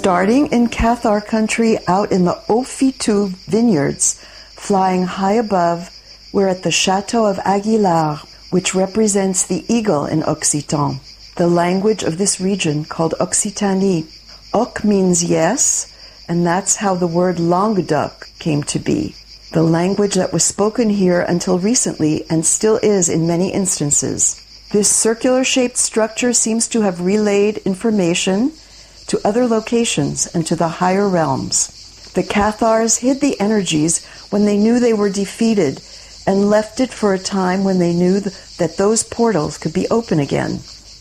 Starting in Cathar country out in the Haut-Fitou vineyards, flying high above, we're at the Chateau of Guilar, which represents the eagle in Occitan, the language of this region called Occitanie. Oc means yes, and that's how the word Languedoc came to be, the language that was spoken here until recently and still is in many instances. This circular-shaped structure seems to have relayed information to other locations and to the higher realms. The Cathars hid the energies when they knew they were defeated and left it for a time when they knew that those portals could be open again.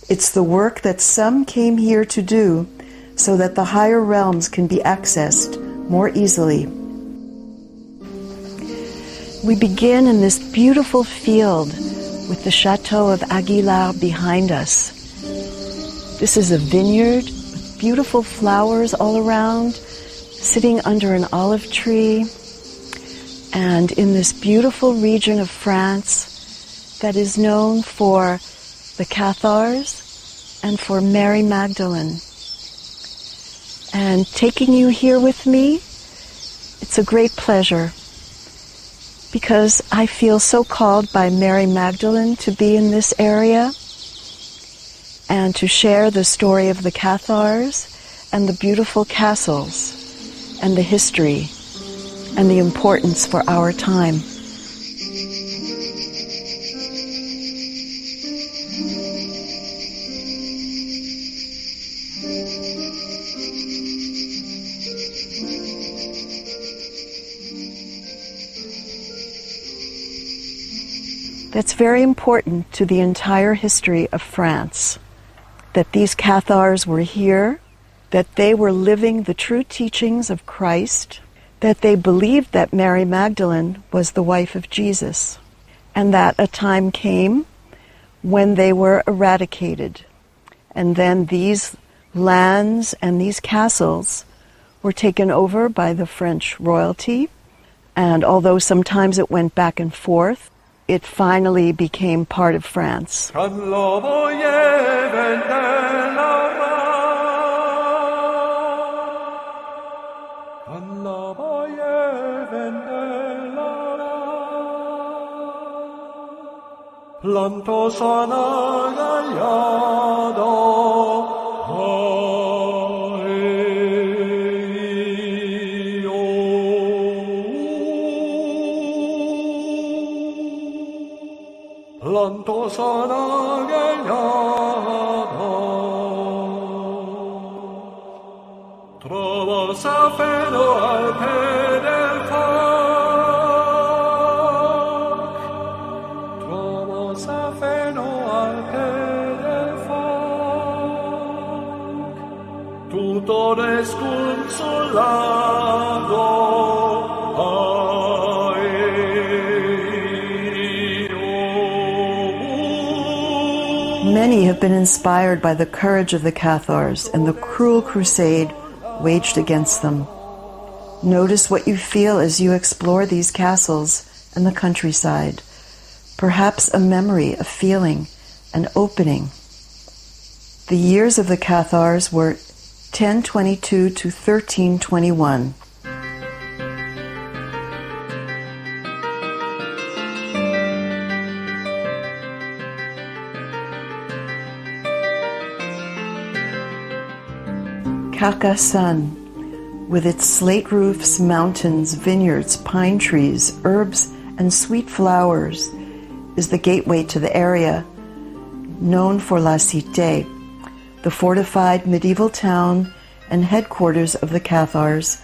It's the work that some came here to do so that the higher realms can be accessed more easily. We begin in this beautiful field with the Chateau of Guilar behind us. This is a vineyard with beautiful flowers all around, sitting under an olive tree, and in this beautiful region of France that is known for the Cathars and for Mary Magdalene. And taking you here with me, it's a great pleasure, because I feel so called by Mary Magdalene to be in this area and to share the story of the Cathars and the beautiful castles and the history and the importance for our time. That's very important to the entire history of France, that these Cathars were here, that they were living the true teachings of Christ, that they believed that Mary Magdalene was the wife of Jesus, and that a time came when they were eradicated. And then these lands and these castles were taken over by the French royalty, and although sometimes it went back and forth, it finally became part of France. Many have been inspired by the courage of the Cathars and the cruel crusade waged against them. Notice what you feel as you explore these castles and the countryside. Perhaps a memory, a feeling, an opening. The years of the Cathars were 1022 to 1321. Carcassonne, with its slate roofs, mountains, vineyards, pine trees, herbs, and sweet flowers, is the gateway to the area, known for La Cité, the fortified medieval town and headquarters of the Cathars,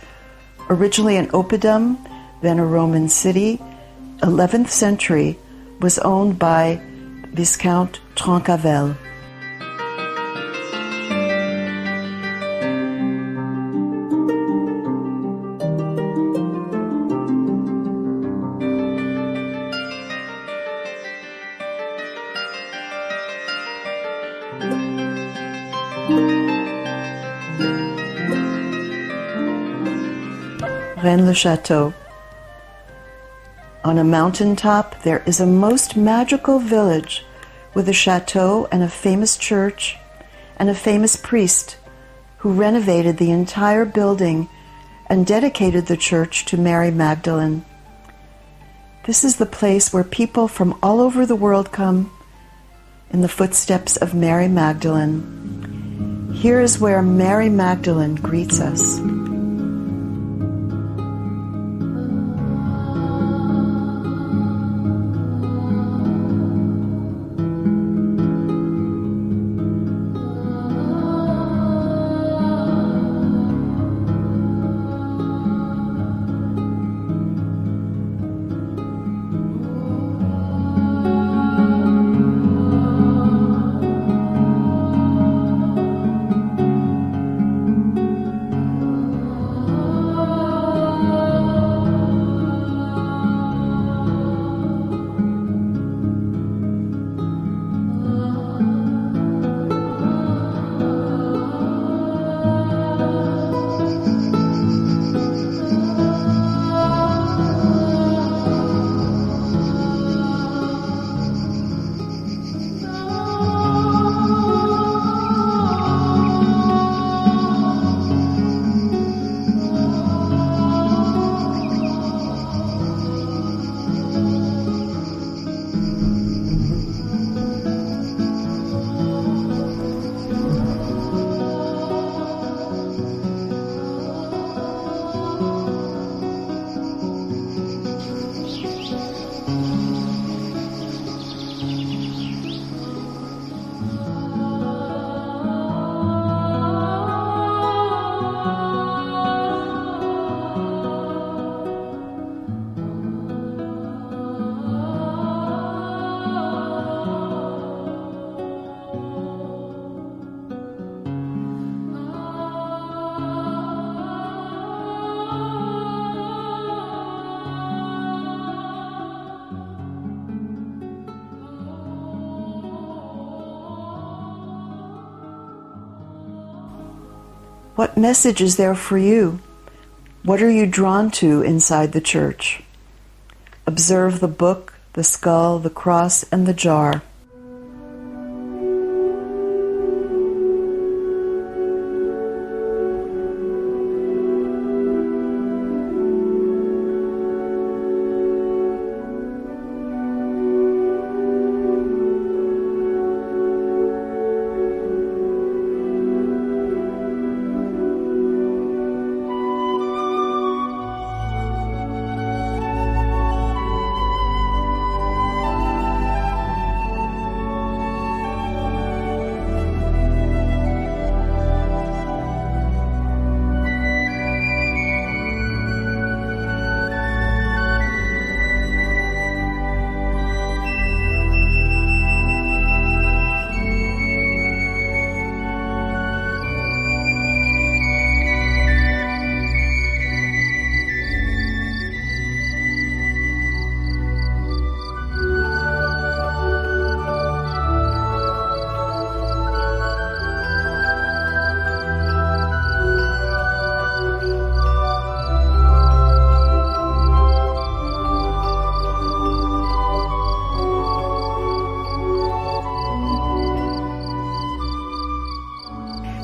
originally an oppidum, then a Roman city, 11th century, was owned by Viscount Trencavel. Rennes-le-Chateau. On a mountaintop, there is a most magical village with a chateau and a famous church and a famous priest who renovated the entire building and dedicated the church to Mary Magdalene. This is the place where people from all over the world come in the footsteps of Mary Magdalene. Here is where Mary Magdalene greets us. What message is there for you? What are you drawn to inside the church? Observe the book, the skull, the cross, and the jar.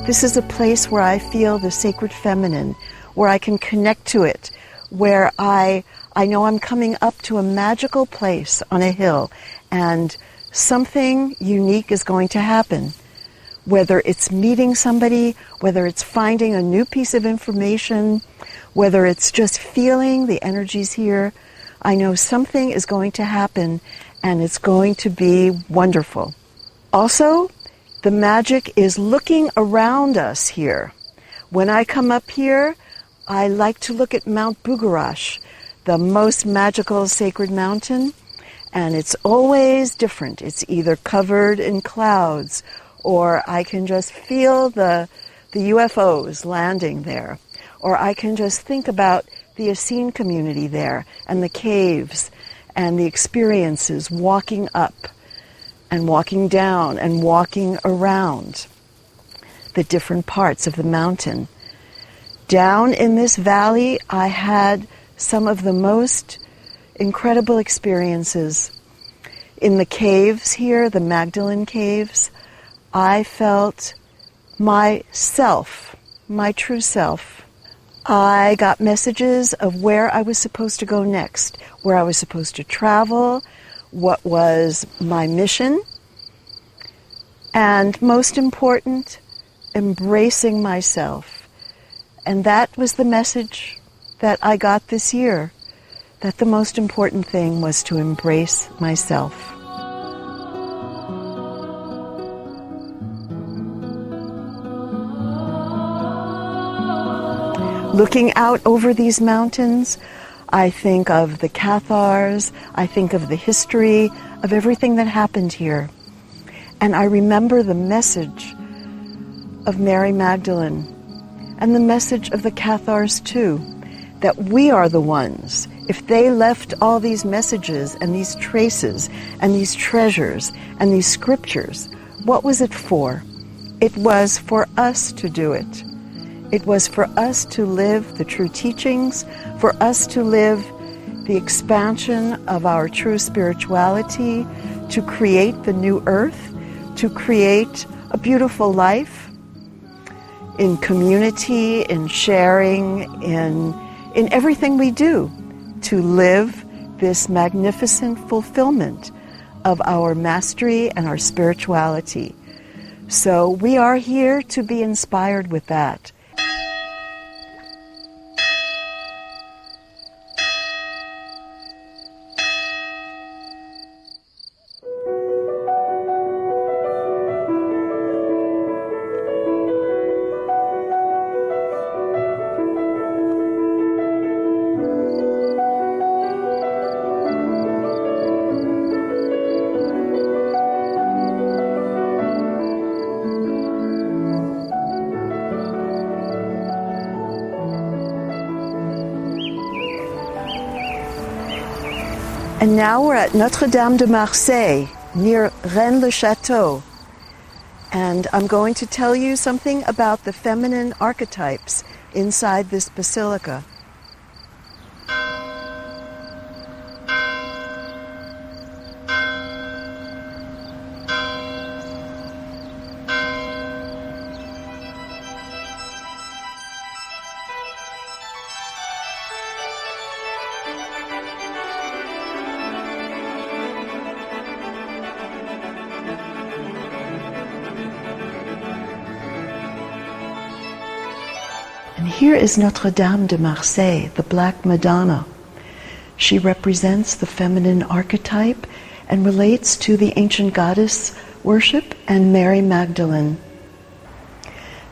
This is a place where I feel the sacred feminine, where I can connect to it, where I know I'm coming up to a magical place on a hill, and something unique is going to happen. Whether it's meeting somebody, whether it's finding a new piece of information, whether it's just feeling the energies here, I know something is going to happen, and it's going to be wonderful. Also, the magic is looking around us here. When I come up here, I like to look at Mount Bugarach, the most magical sacred mountain, and it's always different. It's either covered in clouds, or I can just feel the UFOs landing there, or I can just think about the Essene community there, and the caves, and the experiences walking up, and walking down and walking around the different parts of the mountain. Down in this valley, I had some of the most incredible experiences. In the caves here, the Magdalene caves, I felt myself my true self. I got messages of where I was supposed to go next, where I was supposed to travel, what was my mission, and most important, embracing myself. And that was the message that I got this year, that the most important thing was to embrace myself. Looking out over these mountains, I think of the Cathars, I think of the history of everything that happened here. And I remember the message of Mary Magdalene and the message of the Cathars too, that we are the ones. If they left all these messages and these traces and these treasures and these scriptures, what was it for? It was for us to do it. It was for us to live the true teachings, for us to live the expansion of our true spirituality, to create the new earth, to create a beautiful life in community, in sharing, in everything we do, to live this magnificent fulfillment of our mastery and our spirituality. So we are here to be inspired with that. And now we're at Notre de Marceille, near Rennes-le-Chateau. And I'm going to tell you something about the feminine archetypes inside this basilica. And here is Notre Dame de Marseille, the Black Madonna. She represents the feminine archetype and relates to the ancient goddess worship and Mary Magdalene.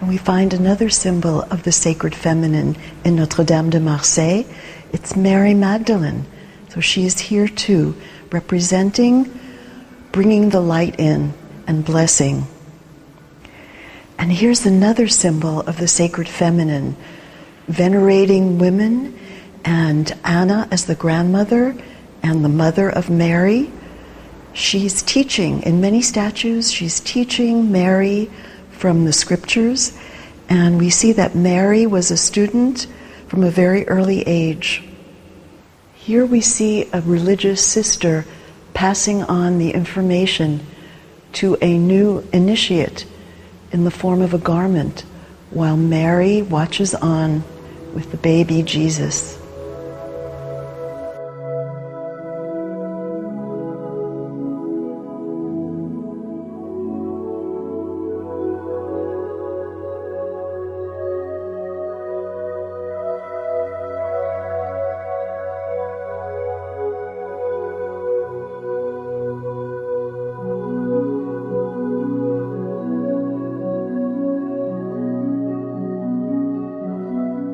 And we find another symbol of the sacred feminine in Notre Dame de Marseille. It's Mary Magdalene. So she is here too, representing, bringing the light in and blessing. And here's another symbol of the sacred feminine, venerating women, and Anna as the grandmother and the mother of Mary. She's teaching, in many statues, she's teaching Mary from the scriptures, and we see that Mary was a student from a very early age. Here we see a religious sister passing on the information to a new initiate in the form of a garment, while Mary watches on with the baby Jesus.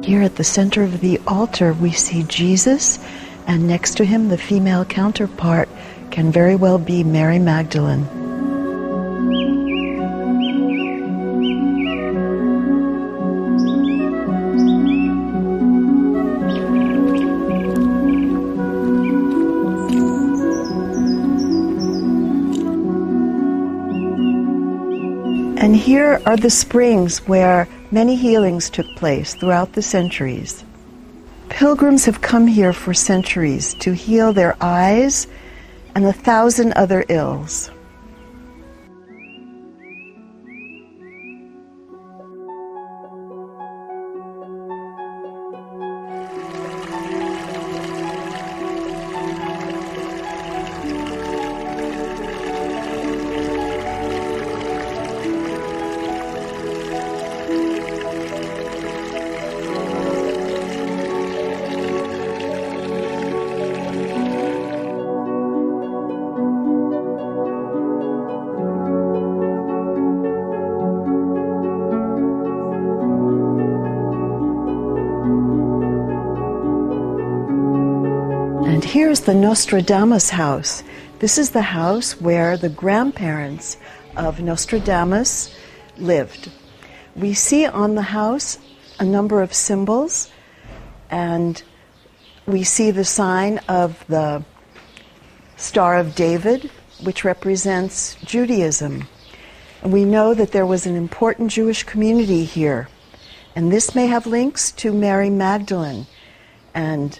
Here at the center of the altar we see Jesus, and next to him the female counterpart can very well be Mary Magdalene. And here are the springs where many healings took place throughout the centuries. Pilgrims have come here for centuries to heal their eyes and 1,000 other ills. And here's the Nostradamus house. This is the house where the grandparents of Nostradamus lived. We see on the house a number of symbols, and we see the sign of the Star of David, which represents Judaism. And we know that there was an important Jewish community here. And this may have links to Mary Magdalene and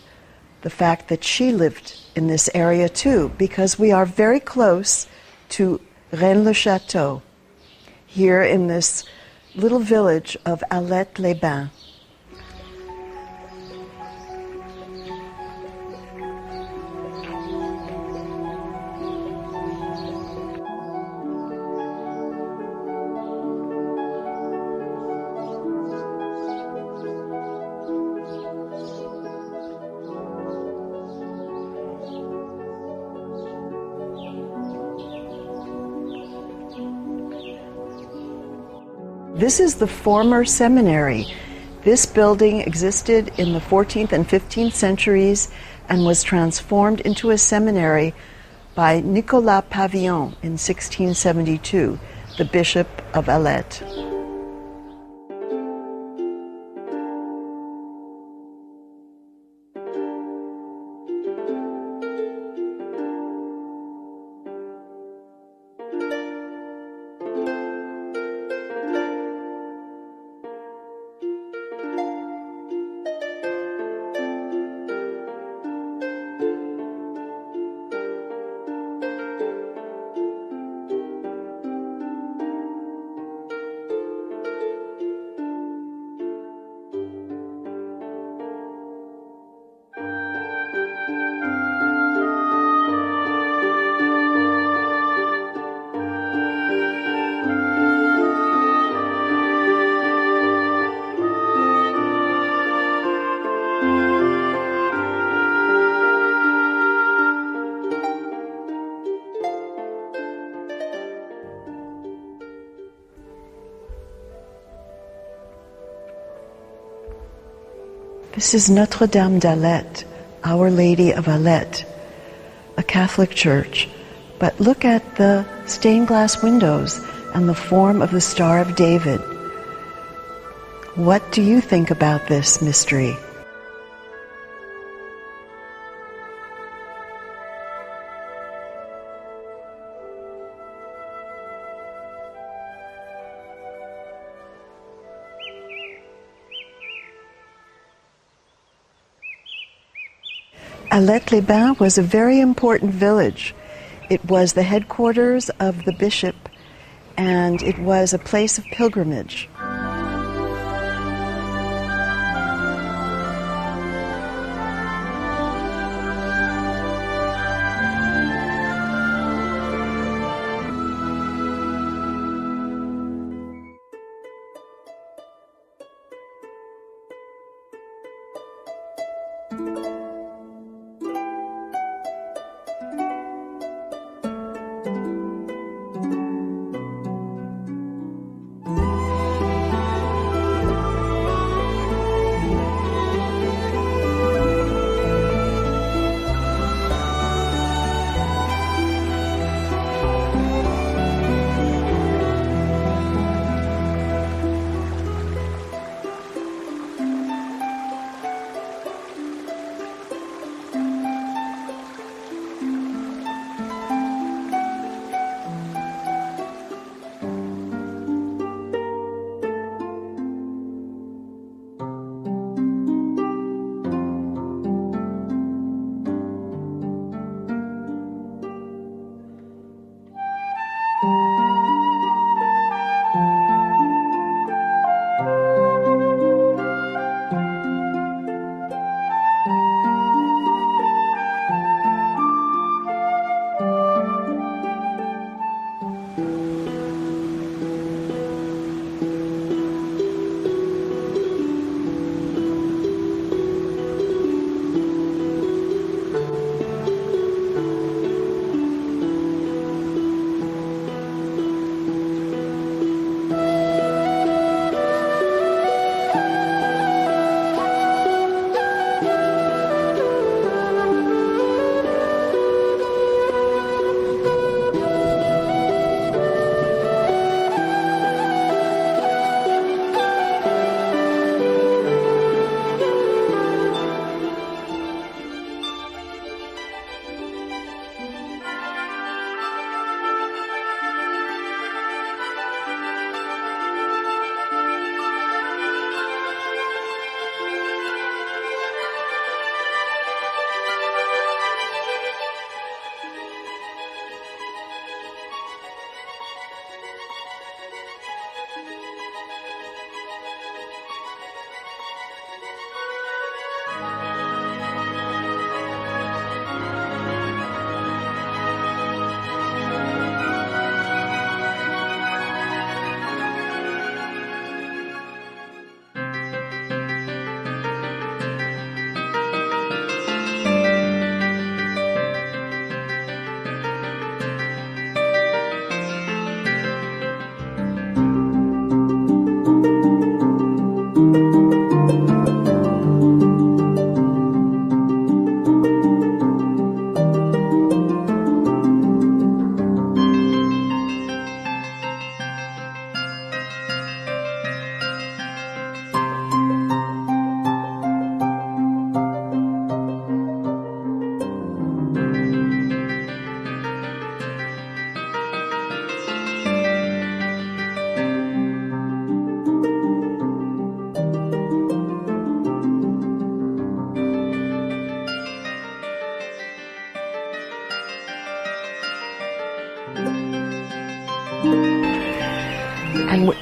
the fact that she lived in this area too, because we are very close to Rennes-le-Chateau, here in this little village of Alet-les-Bains. This is the former seminary. This building existed in the 14th and 15th centuries and was transformed into a seminary by Nicolas Pavillon in 1672, the Bishop of Alet. This is Notre Dame d'Alet, Our Lady of Alet, a Catholic church. But look at the stained glass windows and the form of the Star of David. What do you think about this mystery? Alet-les-Bains was a very important village. It was the headquarters of the bishop, and it was a place of pilgrimage.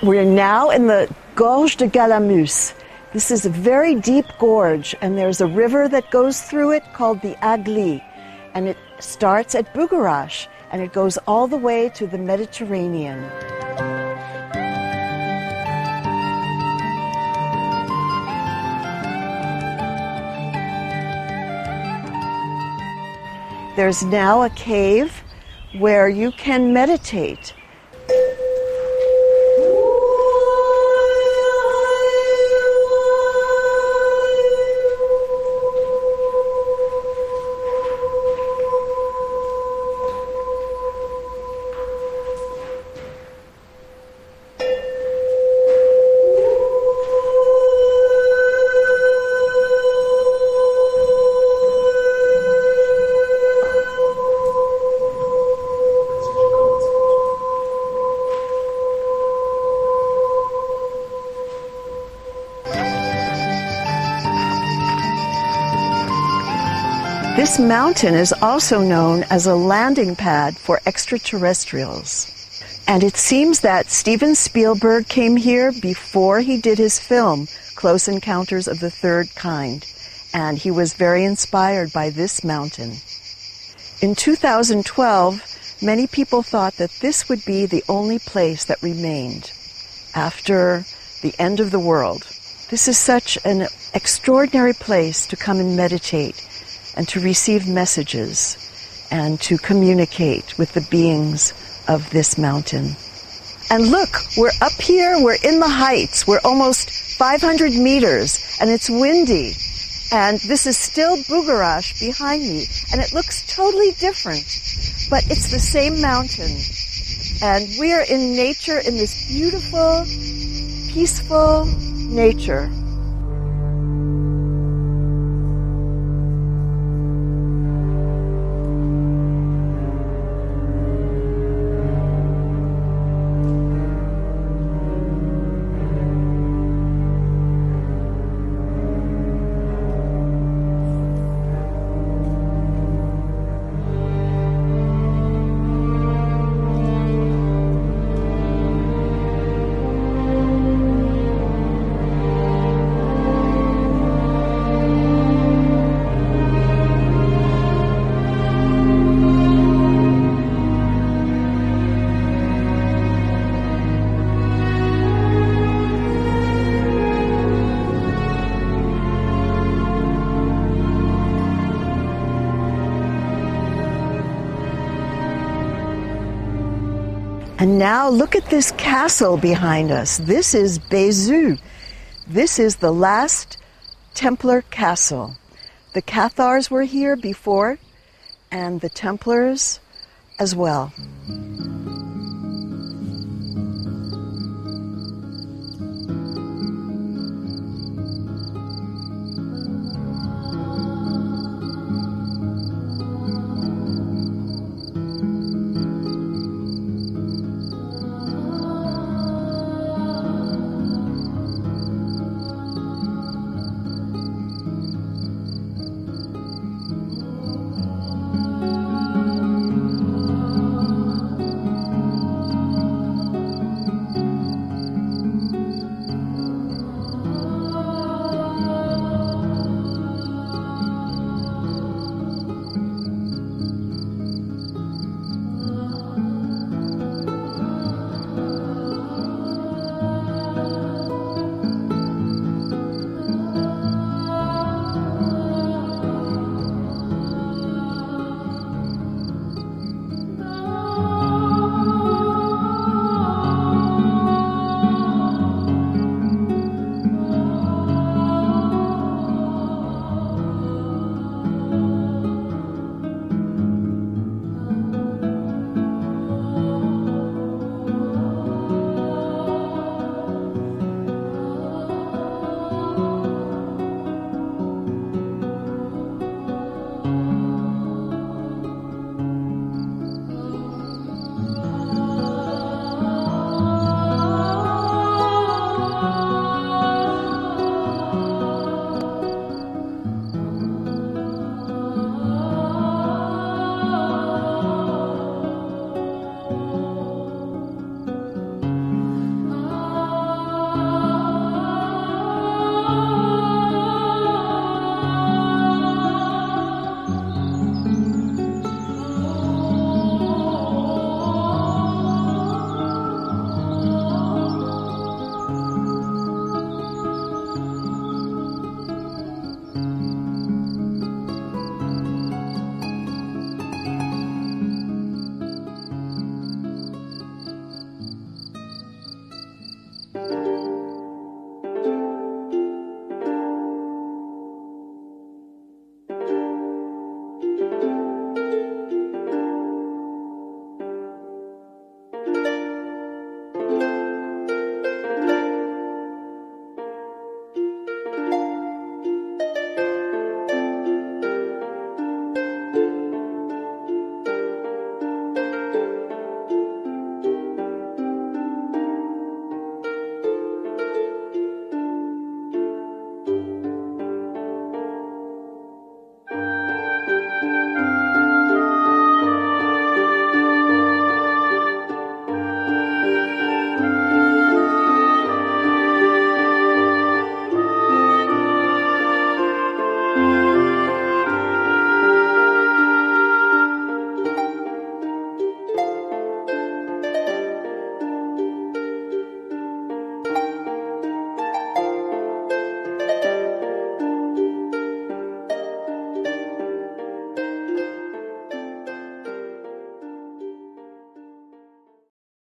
We're now in the Gorge de Galamus. This is a very deep gorge, and there's a river that goes through it called the Agli, and it starts at Bugarach, and it goes all the way to the Mediterranean. There's now a cave where you can meditate. This mountain is also known as a landing pad for extraterrestrials. And it seems that Steven Spielberg came here before he did his film, Close Encounters of the Third Kind, and he was very inspired by this mountain. In 2012, many people thought that this would be the only place that remained after the end of the world. This is such an extraordinary place to come and meditate and to receive messages and to communicate with the beings of this mountain. And look, we're up here, we're in the heights, we're almost 500 meters, and it's windy. And this is still Bugarach behind me, and it looks totally different, but it's the same mountain. And we are in nature, in this beautiful, peaceful nature. And now look at this castle behind us. This is Bézu. This is the last Templar castle. The Cathars were here before, and the Templars as well.